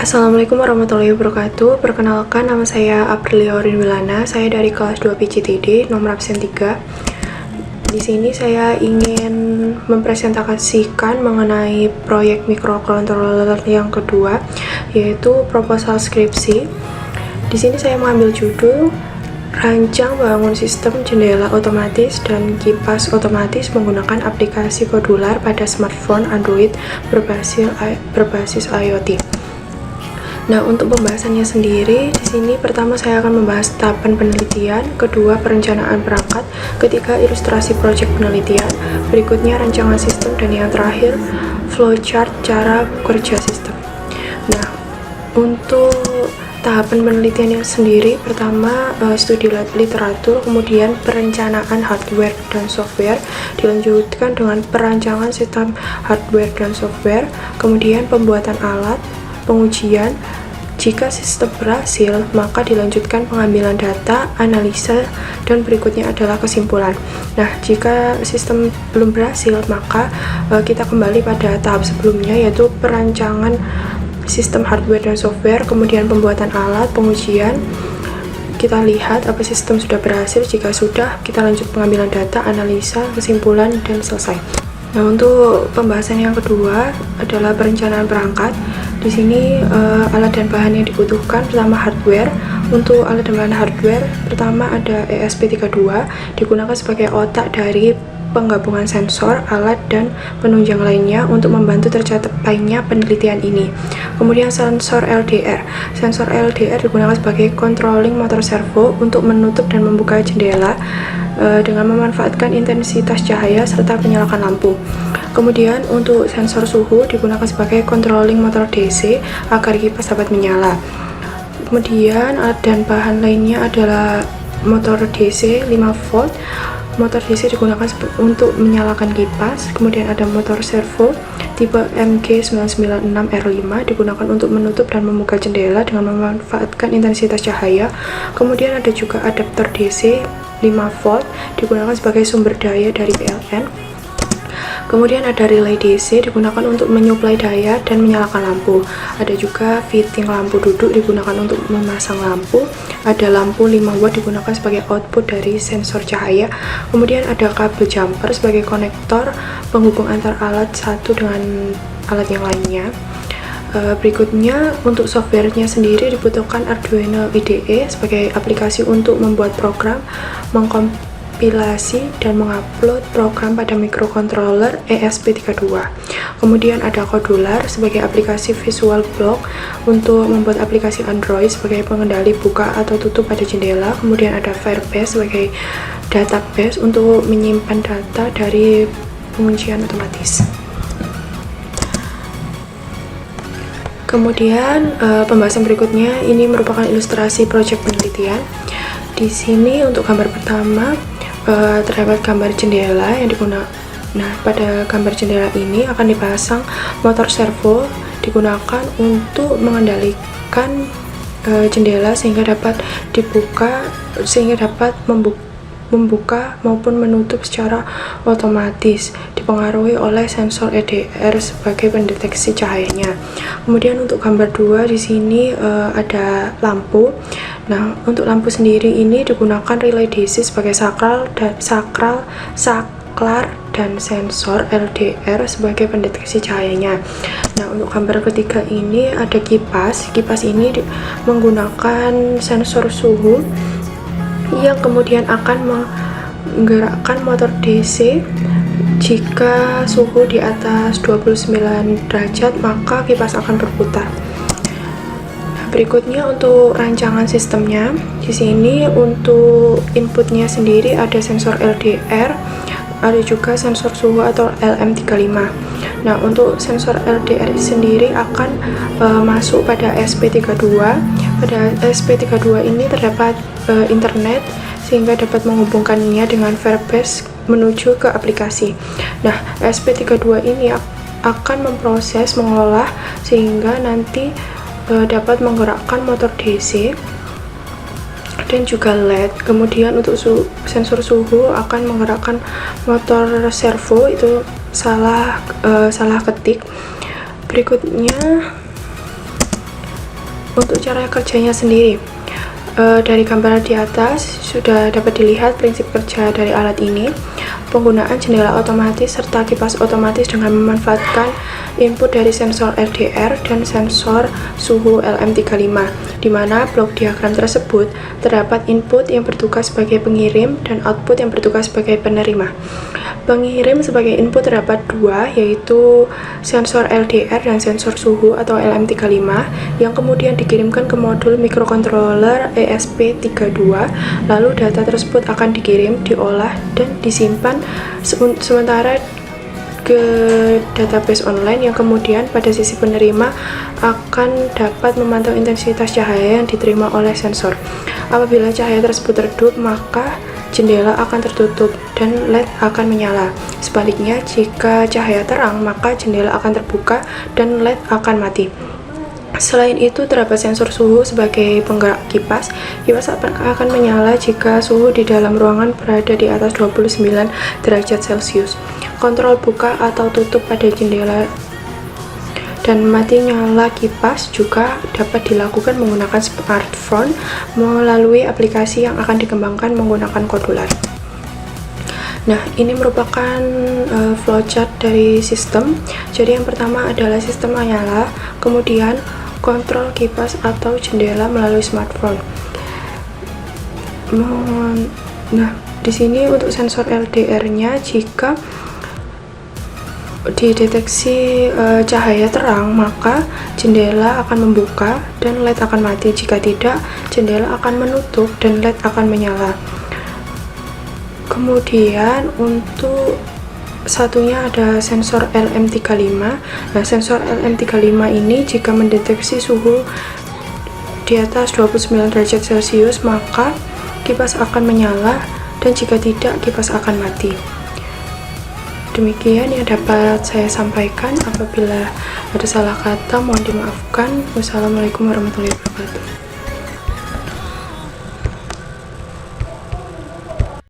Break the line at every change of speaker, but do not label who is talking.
Assalamualaikum warahmatullahi wabarakatuh. Perkenalkan, nama saya Aprilia Orinwilana. Saya dari kelas 2 PCTD, nomor absen 3. Di sini saya ingin mempresentasikan mengenai proyek microcontroller yang kedua, yaitu proposal skripsi. Di sini saya mengambil judul Rancang bangun sistem jendela otomatis dan kipas otomatis menggunakan aplikasi modular pada smartphone Android berbasis IoT. Nah, untuk pembahasannya sendiri, di sini pertama saya akan membahas tahapan penelitian, kedua perencanaan perangkat, ketiga ilustrasi proyek penelitian, berikutnya rancangan sistem, dan yang terakhir flowchart cara kerja sistem. Nah, untuk tahapan penelitiannya sendiri, pertama studi literatur, kemudian perencanaan hardware dan software, dilanjutkan dengan perancangan sistem hardware dan software, kemudian pembuatan alat, pengujian. Jika sistem berhasil, maka dilanjutkan pengambilan data, analisa, dan berikutnya adalah kesimpulan. Nah, jika sistem belum berhasil, maka kita kembali pada tahap sebelumnya, yaitu perancangan sistem hardware dan software, kemudian pembuatan alat, pengujian. Kita lihat apa sistem sudah berhasil. Jika sudah, kita lanjut pengambilan data, analisa, kesimpulan, dan selesai. Nah, untuk pembahasan yang kedua adalah perencanaan perangkat. Di sini alat dan bahan yang dibutuhkan, pertama hardware. Untuk alat dan bahan hardware, pertama ada ESP32, digunakan sebagai otak dari penggabungan sensor, alat, dan penunjang lainnya untuk membantu tercapainya penelitian ini. Kemudian sensor LDR. Sensor LDR digunakan sebagai controlling motor servo untuk menutup dan membuka jendela dengan memanfaatkan intensitas cahaya serta menyalakan lampu. Kemudian untuk sensor suhu digunakan sebagai controlling motor DC agar kipas dapat menyala. Kemudian alat dan bahan lainnya adalah motor DC 5 volt. Motor DC digunakan untuk menyalakan kipas. Kemudian ada motor servo tipe MG996R5 digunakan untuk menutup dan membuka jendela dengan memanfaatkan intensitas cahaya. Kemudian ada juga adaptor DC 5 volt digunakan sebagai sumber daya dari PLN. Kemudian ada relay DC digunakan untuk menyuplai daya dan menyalakan lampu. Ada juga fitting lampu duduk digunakan untuk memasang lampu. Ada lampu 5 watt digunakan sebagai output dari sensor cahaya. Kemudian ada kabel jumper sebagai konektor penghubung antar alat satu dengan alat yang lainnya. Berikutnya untuk softwarenya sendiri dibutuhkan Arduino IDE sebagai aplikasi untuk membuat program, mengkompilasi dan mengupload program pada microcontroller ESP32. Kemudian ada Codular sebagai aplikasi visual block untuk membuat aplikasi Android sebagai pengendali buka atau tutup pada jendela. Kemudian ada Firebase sebagai database untuk menyimpan data dari pengujian otomatis. Kemudian pembahasan berikutnya ini merupakan ilustrasi proyek penelitian. Di sini untuk gambar pertama terdapat gambar jendela yang digunakan. Nah, pada gambar jendela ini akan dipasang motor servo digunakan untuk mengendalikan jendela sehingga dapat membuka maupun menutup secara otomatis, dipengaruhi oleh sensor EDR sebagai pendeteksi cahayanya. Kemudian untuk gambar 2 di sini ada lampu. Nah, untuk lampu sendiri ini digunakan relay DC sebagai saklar dan sensor LDR sebagai pendeteksi cahayanya. Nah, untuk gambar ketiga ini ada kipas. Kipas ini menggunakan sensor suhu yang kemudian akan menggerakkan motor DC. Jika suhu di atas 29 derajat, maka kipas akan berputar. Berikutnya untuk rancangan sistemnya. Di sini untuk inputnya sendiri ada sensor LDR, ada juga sensor suhu atau LM35. Nah, untuk sensor LDR sendiri akan masuk pada SP32. Pada SP32 ini terdapat internet sehingga dapat menghubungkannya dengan Firebase menuju ke aplikasi. Nah, SP32 ini akan memproses, mengolah sehingga nanti dapat menggerakkan motor DC dan juga LED. Kemudian untuk sensor suhu akan menggerakkan motor servo, itu salah ketik. Berikutnya Untuk cara kerjanya sendiri, dari gambar di atas sudah dapat dilihat prinsip kerja dari alat ini. Penggunaan jendela otomatis serta kipas otomatis dengan memanfaatkan input dari sensor LDR dan sensor suhu LM35, di mana blok diagram tersebut terdapat input yang bertugas sebagai pengirim dan output yang bertugas sebagai penerima. Pengirim sebagai input terdapat dua, yaitu sensor LDR dan sensor suhu atau LM35 yang kemudian dikirimkan ke modul microcontroller ESP32. Lalu data tersebut akan dikirim, diolah, dan disimpan sementara ke database online yang kemudian pada sisi penerima akan dapat memantau intensitas cahaya yang diterima oleh sensor. Apabila cahaya tersebut redup, maka jendela akan tertutup dan LED akan menyala. Sebaliknya, jika cahaya terang, maka jendela akan terbuka dan LED akan mati. Selain itu, terdapat sensor suhu sebagai penggerak kipas. Kipas akan menyala jika suhu di dalam ruangan berada di atas 29 derajat Celcius. Kontrol buka atau tutup pada jendela dan mati nyala kipas juga dapat dilakukan menggunakan smartphone melalui aplikasi yang akan dikembangkan menggunakan kodular. Nah, ini merupakan flowchart dari sistem. Jadi yang pertama adalah sistem menyala, kemudian kontrol kipas atau jendela melalui smartphone. Nah, di sini untuk sensor LDR-nya, jika dideteksi cahaya terang, maka jendela akan membuka dan LED akan mati. Jika tidak, jendela akan menutup dan LED akan menyala. Kemudian untuk satunya ada sensor LM35. Nah, sensor LM35 ini jika mendeteksi suhu di atas 29 derajat Celcius, maka kipas akan menyala, dan jika tidak, kipas akan mati. Demikian yang dapat saya sampaikan. Apabila ada salah kata, mohon dimaafkan. Wassalamualaikum warahmatullahi wabarakatuh.